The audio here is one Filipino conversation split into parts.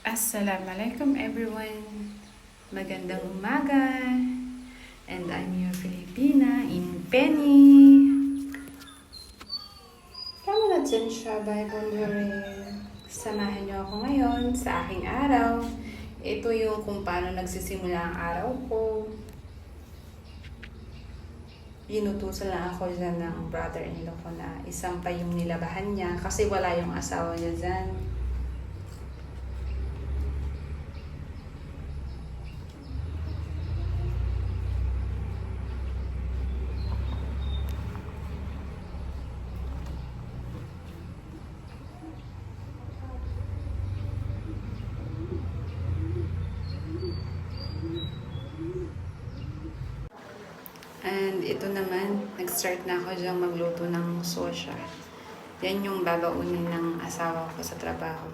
Assalamualaikum everyone. Magandang umaga. And I'm your Filipina in Penny. Kamu na dyan siya, Bible. Samahan niyo ako ngayon sa aking araw. Ito yung kung paano nagsisimula ang araw ko. Inutusan lang ako dyan ng brother-in-law ko na isampay yung nilabahan niya kasi wala yung asawa niya dyan. And ito naman, nag-start na ako diyang magluto ng sosya. Yan yung babaunin ng asawa ko sa trabaho.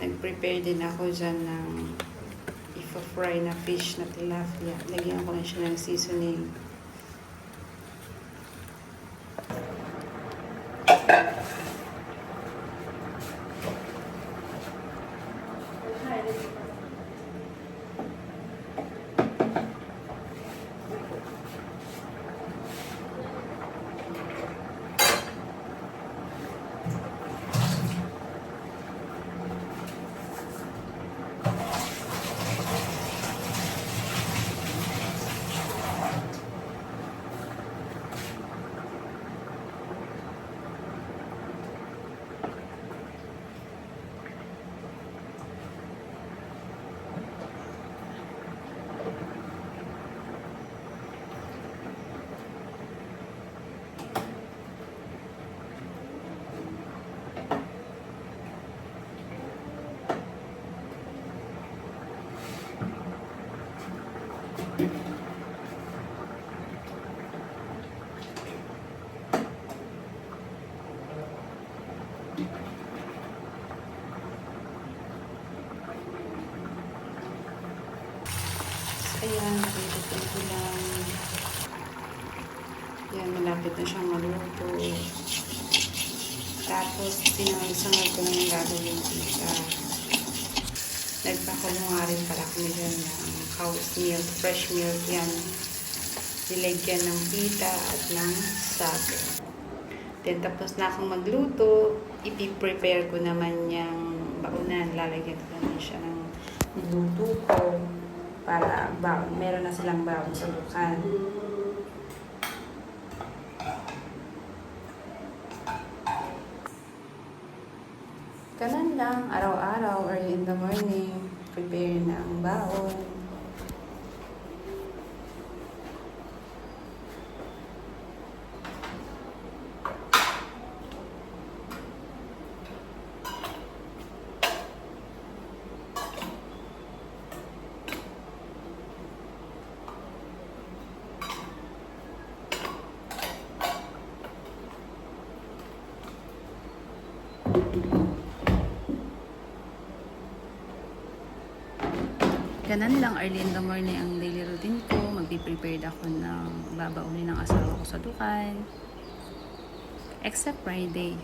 Nag-prepare din ako dyan ng ipa-fry na fish na tilapia. Lagyan ko na siya ng seasoning. Ayan, pinitin ko lang. Ayan, malapit na siyang maluto. Tapos, sinangag ko lang yung gagawin dito. Nagpakulo nga rin pala kami dyan ng cow's milk, fresh milk yan. Nilagyan ng pita at ng sago. Then, tapos na akong magluto, ipiprepare ko naman yung baunan. Lalagyan ko naman siya ng niluto ko para meron na silang baon sa dukan. Ganun lang, araw-araw, early in the morning, prepare na ang baon. Ganun lang, early in the morning ang daily routine ko. Magpiprepared ako ng babaunin ng asawa ko sa dukan. Except Friday.